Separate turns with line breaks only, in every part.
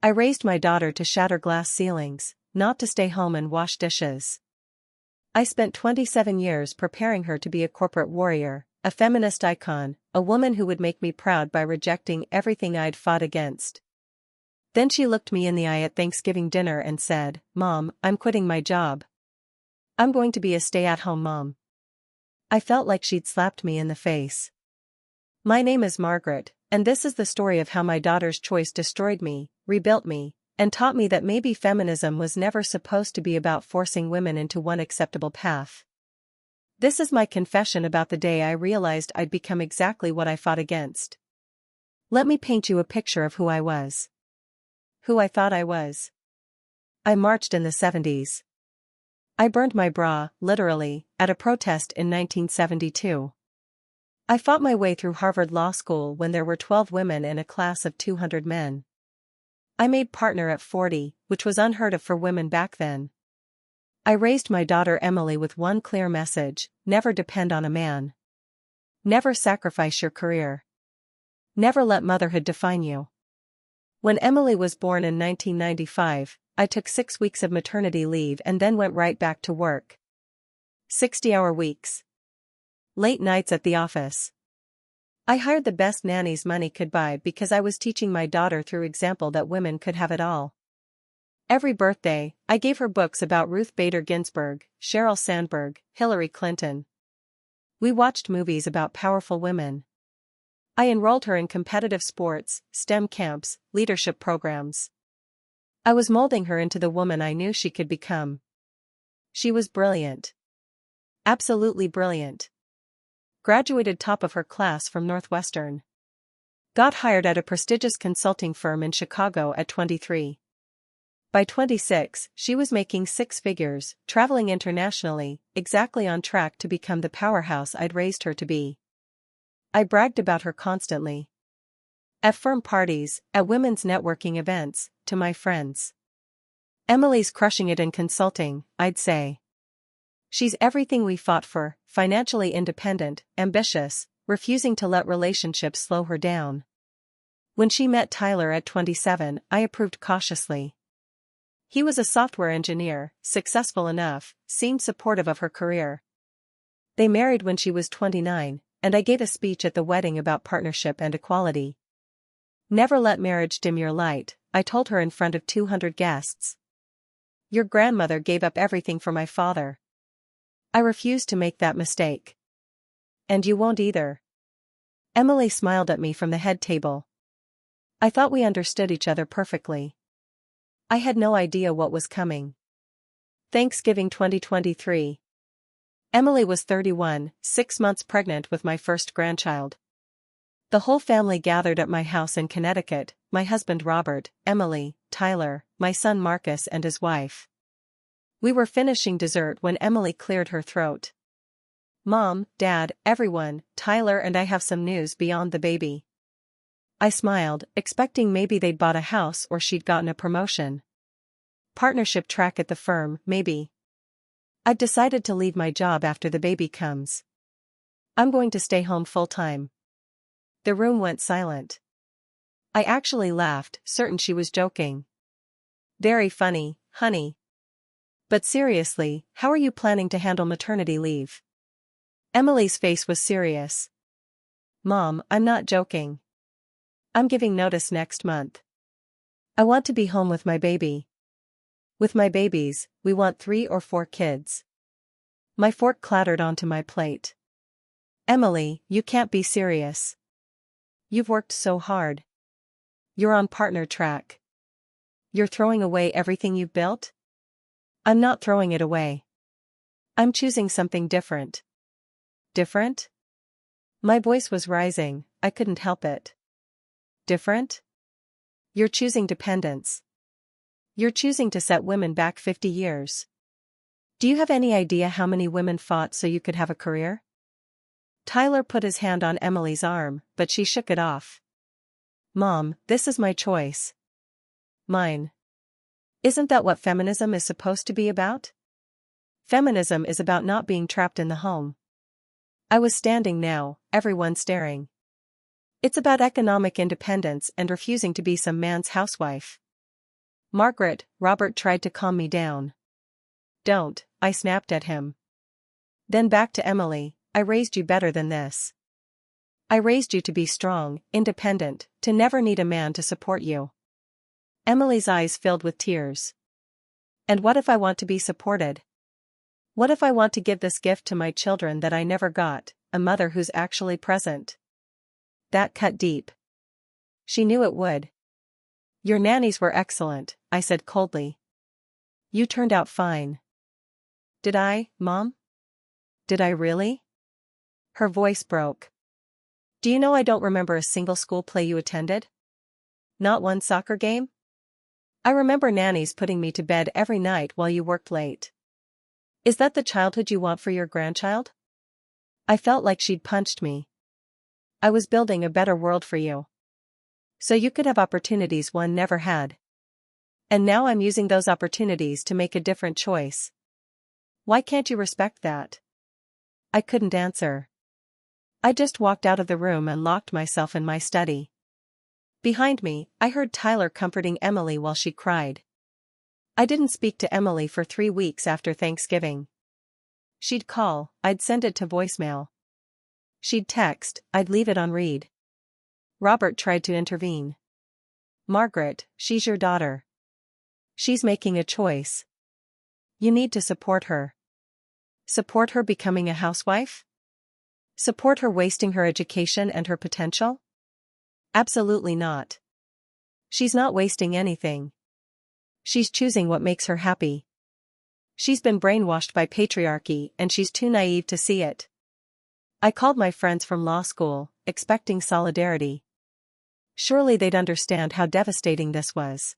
I raised my daughter to shatter glass ceilings, not to stay home and wash dishes. I spent 27 years preparing her to be a corporate warrior, a feminist icon, a woman who would make me proud by rejecting everything I'd fought against. Then she looked me in the eye at Thanksgiving dinner and said, "Mom, I'm quitting my job. I'm going to be a stay-at-home mom." I felt like she'd slapped me in the face. My name is Margaret, and this is the story of how my daughter's choice destroyed me, rebuilt me, and taught me that maybe feminism was never supposed to be about forcing women into one acceptable path. This is my confession about the day I realized I'd become exactly what I fought against. Let me paint you a picture of who I was. Who I thought I was. I marched in the 70s. I burned my bra, literally, at a protest in 1972. I fought my way through Harvard Law School when there were 12 women in a class of 200 men. I made partner at 40, which was unheard of for women back then. I raised my daughter Emily with one clear message: never depend on a man. Never sacrifice your career. Never let motherhood define you. When Emily was born in 1995, I took 6 weeks of maternity leave and then went right back to work. 60-hour weeks. Late nights at the office. I hired the best nannies money could buy because I was teaching my daughter through example that women could have it all. Every birthday, I gave her books about Ruth Bader Ginsburg, Sheryl Sandberg, Hillary Clinton. We watched movies about powerful women. I enrolled her in competitive sports, STEM camps, leadership programs. I was molding her into the woman I knew she could become. She was brilliant. Absolutely brilliant. Graduated top of her class from Northwestern. Got hired at a prestigious consulting firm in Chicago at 23. By 26, she was making 6 figures, traveling internationally, exactly on track to become the powerhouse I'd raised her to be. I bragged about her constantly. At firm parties, at women's networking events, to my friends. "Emily's crushing it in consulting," I'd say. "She's everything we fought for, financially independent, ambitious, refusing to let relationships slow her down." When she met Tyler at 27, I approved cautiously. He was a software engineer, successful enough, seemed supportive of her career. They married when she was 29, and I gave a speech at the wedding about partnership and equality. "Never let marriage dim your light," I told her in front of 200 guests. "Your grandmother gave up everything for my father. I refuse to make that mistake. And you won't either." Emily smiled at me from the head table. I thought we understood each other perfectly. I had no idea what was coming. Thanksgiving 2023. Emily was 31, 6 months pregnant with my first grandchild. The whole family gathered at my house in Connecticut: my husband Robert, Emily, Tyler, my son Marcus and his wife. We were finishing dessert when Emily cleared her throat. "Mom, Dad, everyone, Tyler and I have some news beyond the baby." I smiled, expecting maybe they'd bought a house or she'd gotten a promotion. Partnership track at the firm, maybe. "I've decided to leave my job after the baby comes. I'm going to stay home full-time." The room went silent. I actually laughed, certain she was joking. "Very funny, honey. But seriously, how are you planning to handle maternity leave?" Emily's face was serious. "Mom, I'm not joking. I'm giving notice next month. I want to be home with my baby. With my babies, we want 3 or 4 kids." My fork clattered onto my plate. "Emily, you can't be serious. You've worked so hard. You're on partner track. You're throwing away everything you've built?" "I'm not throwing it away. I'm choosing something different." "Different?" My voice was rising, I couldn't help it. "Different? You're choosing dependence. You're choosing to set women back 50 years. Do you have any idea how many women fought so you could have a career?" Tyler put his hand on Emily's arm, but she shook it off. "Mom, this is my choice. Mine. Isn't that what feminism is supposed to be about? Feminism is about not being trapped in the home." I was standing now, everyone staring. "It's about economic independence and refusing to be some man's housewife." Margaret, Robert tried to calm me down. Don't, I snapped at him. Then back to Emily, I raised you better than this. I raised you to be strong, independent, to never need a man to support you. Emily's eyes filled with tears. And what if I want to be supported? What if I want to give this gift to my children that I never got, a mother who's actually present? That cut deep. She knew it would. Your nannies were excellent, I said coldly. You turned out fine. Did I, Mom? Did I really? Her voice broke. Do you know I don't remember a single school play you attended? Not one soccer game? I remember nannies putting me to bed every night while you worked late. Is that the childhood you want for your grandchild? I felt like she'd punched me. I was building a better world for you. So you could have opportunities one never had. And now I'm using those opportunities to make a different choice. Why can't you respect that? I couldn't answer. I just walked out of the room and locked myself in my study. Behind me, I heard Tyler comforting Emily while she cried. I didn't speak to Emily for 3 weeks after Thanksgiving. She'd call, I'd send it to voicemail. She'd text, I'd leave it on read. Robert tried to intervene. Margaret, she's your daughter. She's making a choice. You need to support her. Support her becoming a housewife? Support her wasting her education and her potential? Absolutely not. She's not wasting anything. She's choosing what makes her happy. She's been brainwashed by patriarchy and she's too naive to see it. I called my friends from law school, expecting solidarity. Surely they'd understand how devastating this was.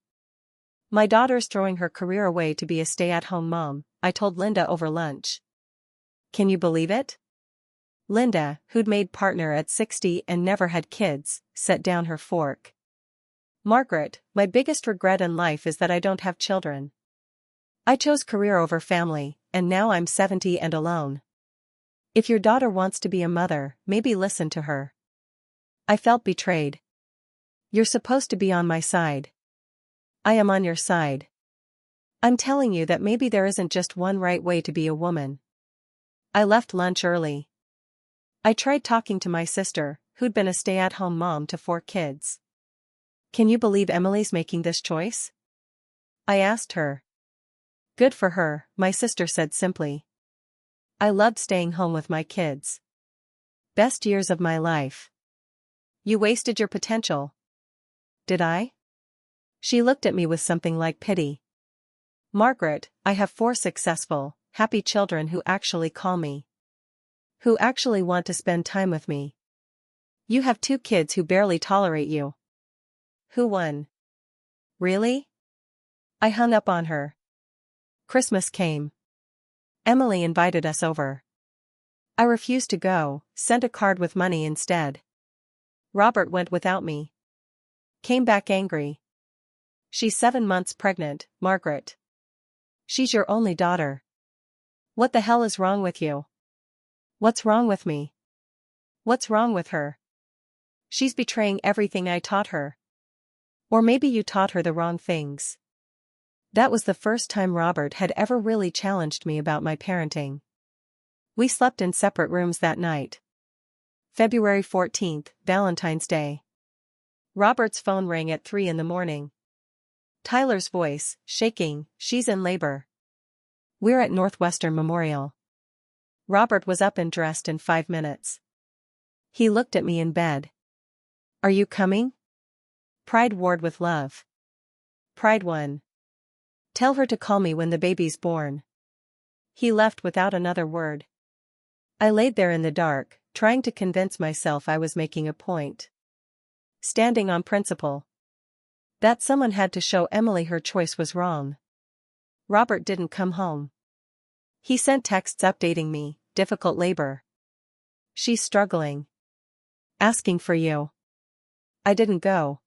My daughter's throwing her career away to be a stay-at-home mom, I told Linda over lunch. Can you believe it? Linda, who'd made partner at 60 and never had kids, set down her fork. Margaret, my biggest regret in life is that I don't have children. I chose career over family, and now I'm 70 and alone. If your daughter wants to be a mother, maybe listen to her. I felt betrayed. You're supposed to be on my side. I am on your side. I'm telling you that maybe there isn't just one right way to be a woman. I left lunch early. I tried talking to my sister, who'd been a stay-at-home mom to 4 kids. Can you believe Emily's making this choice? I asked her. Good for her, my sister said simply. I loved staying home with my kids. Best years of my life. You wasted your potential. Did I? She looked at me with something like pity. Margaret, I have 4 successful, happy children who actually call me. Who actually want to spend time with me. You have 2 kids who barely tolerate you. Who won? Really? I hung up on her. Christmas came. Emily invited us over. I refused to go, sent a card with money instead. Robert went without me. Came back angry. She's 7 months pregnant, Margaret. She's your only daughter. What the hell is wrong with you? What's wrong with me? What's wrong with her? She's betraying everything I taught her. Or maybe you taught her the wrong things. That was the first time Robert had ever really challenged me about my parenting. We slept in separate rooms that night. February 14th, Valentine's Day. Robert's phone rang at 3 in the morning. Tyler's voice, shaking, she's in labor. We're at Northwestern Memorial. Robert was up and dressed in 5 minutes. He looked at me in bed. Are you coming? Pride Ward with love. Pride 1. Tell her to call me when the baby's born. He left without another word. I laid there in the dark, trying to convince myself I was making a point. Standing on principle. That someone had to show Emily her choice was wrong. Robert didn't come home. He sent texts updating me, difficult labor. She's struggling. Asking for you. I didn't go.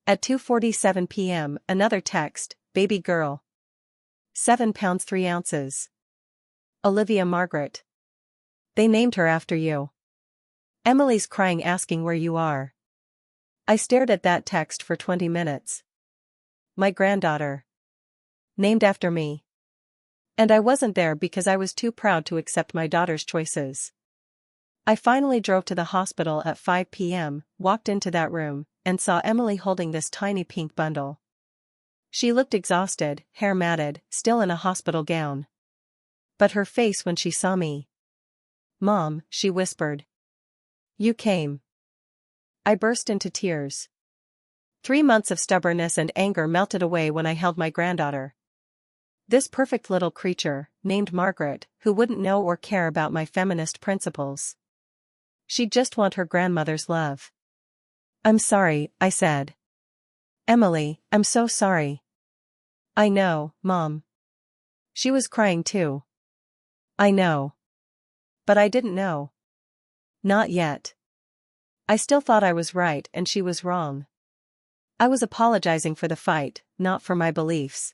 At 2:47 p.m., another text, baby girl. 7 pounds 3 ounces. Olivia Margaret. They named her after you. Emily's crying asking where you are. I stared at that text for 20 minutes. My granddaughter. Named after me. And I wasn't there because I was too proud to accept my daughter's choices. I finally drove to the hospital at 5 p.m., walked into that room, and saw Emily holding this tiny pink bundle. She looked exhausted, hair matted, still in a hospital gown. But her face when she saw me. "Mom," she whispered. "You came." I burst into tears. 3 months of stubbornness and anger melted away when I held my granddaughter. This perfect little creature, named Margaret, who wouldn't know or care about my feminist principles. She'd just want her grandmother's love. "I'm sorry," I said. "Emily, I'm so sorry." "I know, Mom." She was crying too. "I know. But I didn't know. Not yet. I still thought I was right and she was wrong. I was apologizing for the fight, not for my beliefs.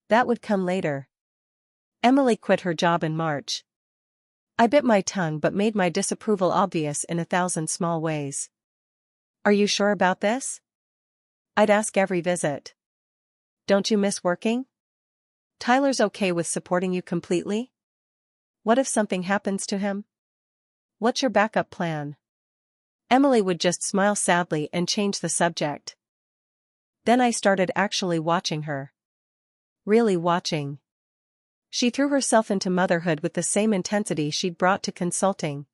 That would come later. Emily quit her job in March. I bit my tongue but made my disapproval obvious in 1,000 small ways. "Are you sure about this?" I'd ask every visit. "Don't you miss working? Tyler's okay with supporting you completely? What if something happens to him? What's your backup plan?" Emily would just smile sadly and change the subject. Then I started actually watching her. Really watching. She threw herself into motherhood with the same intensity she'd brought to consulting.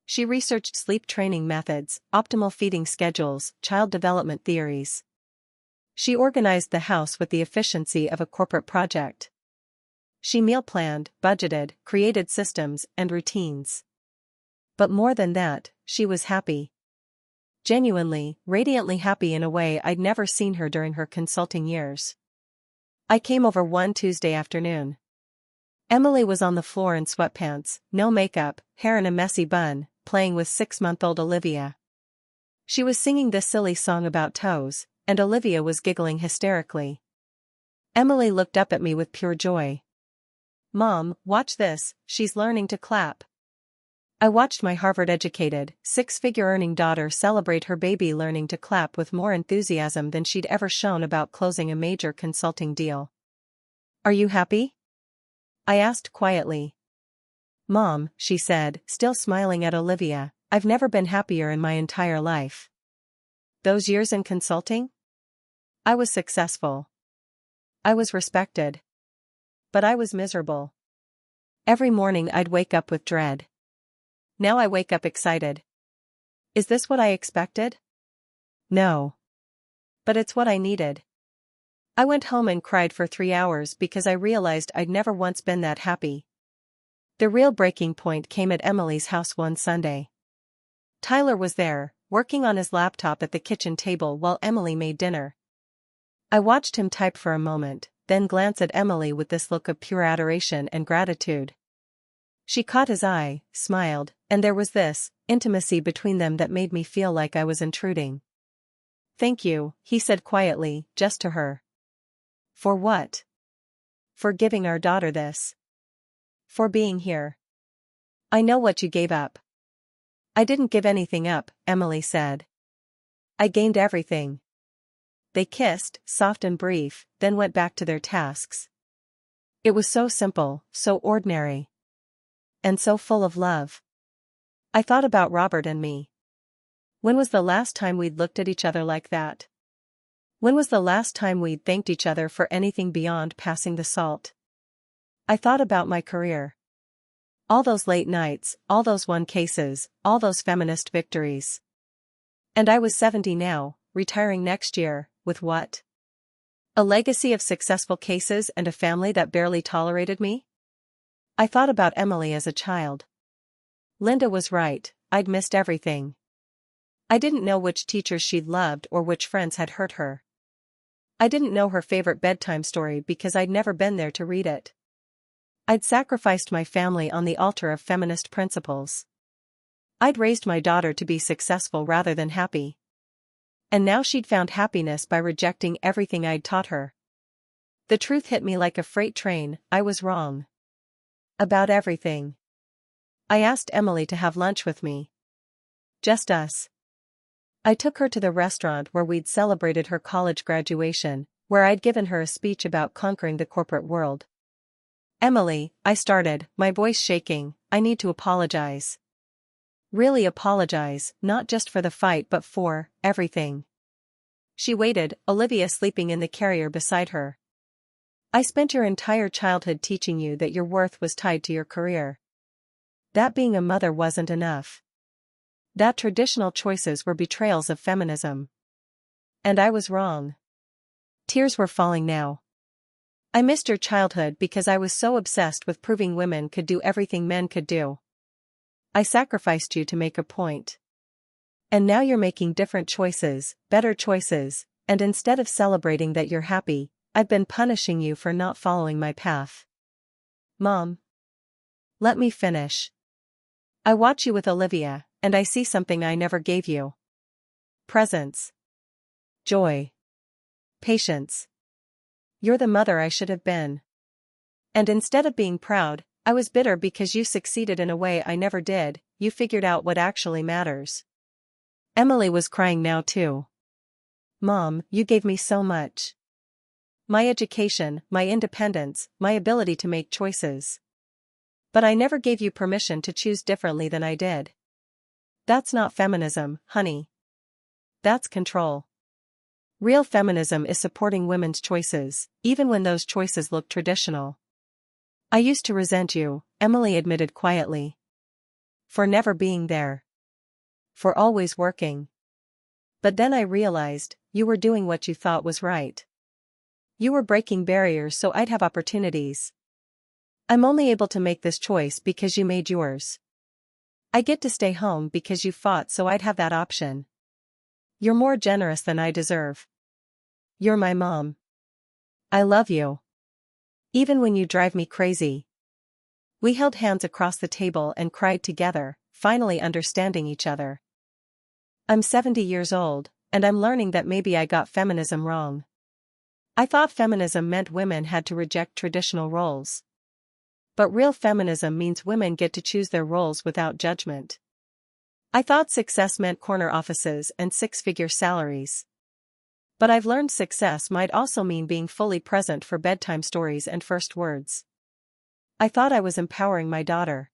She researched sleep training methods, optimal feeding schedules, child development theories. She organized the house with the efficiency of a corporate project. She meal planned, budgeted, created systems and routines. But more than that, she was happy. Genuinely, radiantly happy in a way I'd never seen her during her consulting years. I came over one Tuesday afternoon. Emily was on the floor in sweatpants, no makeup, hair in a messy bun, playing with 6-month-old Olivia. She was singing this silly song about toes, and Olivia was giggling hysterically. Emily looked up at me with pure joy. "Mom, watch this, she's learning to clap." I watched my Harvard-educated, 6-figure-earning daughter celebrate her baby learning to clap with more enthusiasm than she'd ever shown about closing a major consulting deal. "Are you happy?" I asked quietly. "Mom," she said, still smiling at Olivia, "I've never been happier in my entire life." Those years in consulting? I was successful. I was respected. But I was miserable. Every morning I'd wake up with dread. Now I wake up excited. Is this what I expected? No. But it's what I needed. I went home and cried for 3 hours because I realized I'd never once been that happy. The real breaking point came at Emily's house one Sunday. Tyler was there, working on his laptop at the kitchen table while Emily made dinner. I watched him type for a moment, then glance at Emily with this look of pure adoration and gratitude. She caught his eye, smiled, and there was this intimacy between them that made me feel like I was intruding. "Thank you," he said quietly, just to her. "For what?" "For giving our daughter this. For being here. I know what you gave up." "I didn't give anything up," Emily said. "I gained everything." They kissed, soft and brief, then went back to their tasks. It was so simple, so ordinary. And so full of love. I thought about Robert and me. When was the last time we'd looked at each other like that? When was the last time we'd thanked each other for anything beyond passing the salt? I thought about my career. All those late nights, all those won cases, all those feminist victories. And I was 70 now, retiring next year, with what? A legacy of successful cases and a family that barely tolerated me? I thought about Emily as a child. Linda was right, I'd missed everything. I didn't know which teachers she'd loved or which friends had hurt her. I didn't know her favorite bedtime story because I'd never been there to read it. I'd sacrificed my family on the altar of feminist principles. I'd raised my daughter to be successful rather than happy. And now she'd found happiness by rejecting everything I'd taught her. The truth hit me like a freight train, I was wrong. About everything. I asked Emily to have lunch with me. Just us. I took her to the restaurant where we'd celebrated her college graduation, where I'd given her a speech about conquering the corporate world. "Emily," I started, my voice shaking, "I need to apologize. Really apologize, not just for the fight but for everything." She waited, Olivia sleeping in the carrier beside her. "I spent your entire childhood teaching you that your worth was tied to your career. That being a mother wasn't enough. That traditional choices were betrayals of feminism. And I was wrong." Tears were falling now. "I missed your childhood because I was so obsessed with proving women could do everything men could do. I sacrificed you to make a point. And now you're making different choices, better choices, and instead of celebrating that you're happy, I've been punishing you for not following my path." "Mom. Let me finish. I watch you with Olivia, and I see something I never gave you. Presence. Joy. Patience. You're the mother I should have been. And instead of being proud, I was bitter because you succeeded in a way I never did. You figured out what actually matters." Emily was crying now too. "Mom, you gave me so much. My education, my independence, my ability to make choices. But I never gave you permission to choose differently than I did. That's not feminism, honey. That's control. Real feminism is supporting women's choices, even when those choices look traditional." "I used to resent you," Emily admitted quietly. "For never being there. For always working. But then I realized, you were doing what you thought was right. You were breaking barriers so I'd have opportunities. I'm only able to make this choice because you made yours. I get to stay home because you fought so I'd have that option. You're more generous than I deserve. You're my mom. I love you. Even when you drive me crazy." We held hands across the table and cried together, finally understanding each other. I'm 70 years old, and I'm learning that maybe I got feminism wrong. I thought feminism meant women had to reject traditional roles. But real feminism means women get to choose their roles without judgment. I thought success meant corner offices and six-figure salaries. But I've learned success might also mean being fully present for bedtime stories and first words. I thought I was empowering my daughter.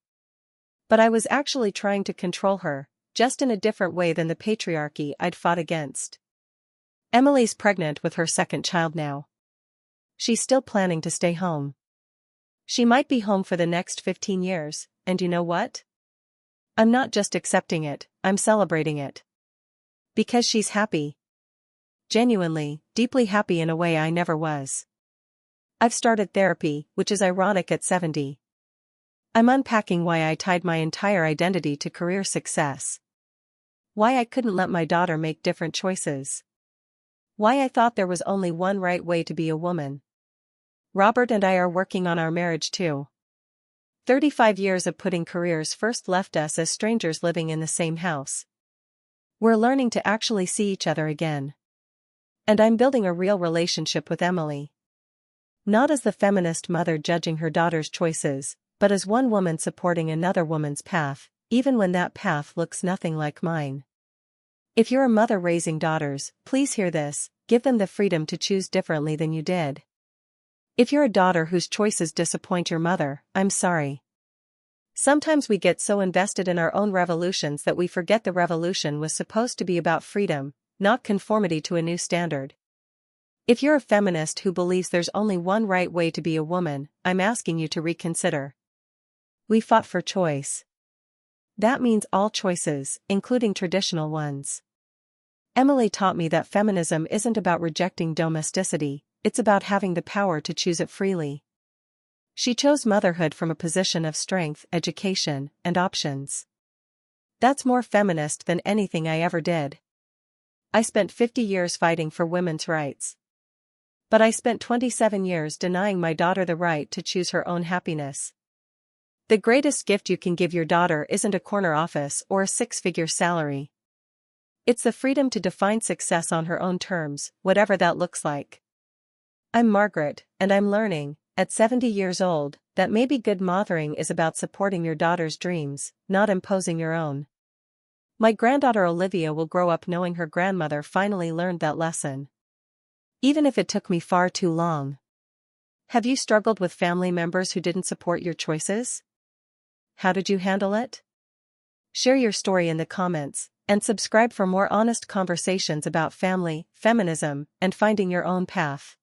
But I was actually trying to control her, just in a different way than the patriarchy I'd fought against. Emily's pregnant with her second child now. She's still planning to stay home. She might be home for the next 15 years, and you know what? I'm not just accepting it, I'm celebrating it. Because she's happy. Genuinely, deeply happy in a way I never was. I've started therapy, which is ironic at 70. I'm unpacking why I tied my entire identity to career success. Why I couldn't let my daughter make different choices. Why I thought there was only one right way to be a woman. Robert and I are working on our marriage too. 35 years of putting careers first left us as strangers living in the same house. We're learning to actually see each other again. And I'm building a real relationship with Emily. Not as the feminist mother judging her daughter's choices, but as one woman supporting another woman's path, even when that path looks nothing like mine. If you're a mother raising daughters, please hear this, give them the freedom to choose differently than you did. If you're a daughter whose choices disappoint your mother, I'm sorry. Sometimes we get so invested in our own revolutions that we forget the revolution was supposed to be about freedom, not conformity to a new standard. If you're a feminist who believes there's only one right way to be a woman, I'm asking you to reconsider. We fought for choice. That means all choices, including traditional ones. Emily taught me that feminism isn't about rejecting domesticity, it's about having the power to choose it freely. She chose motherhood from a position of strength, education, and options. That's more feminist than anything I ever did. I spent 50 years fighting for women's rights. But I spent 27 years denying my daughter the right to choose her own happiness. The greatest gift you can give your daughter isn't a corner office or a six-figure salary. It's the freedom to define success on her own terms, whatever that looks like. I'm Margaret, and I'm learning, at 70 years old, that maybe good mothering is about supporting your daughter's dreams, not imposing your own. My granddaughter Olivia will grow up knowing her grandmother finally learned that lesson. even if it took me far too long. Have you struggled with family members who didn't support your choices? How did you handle it? Share your story in the comments, and subscribe for more honest conversations about family, feminism, and finding your own path.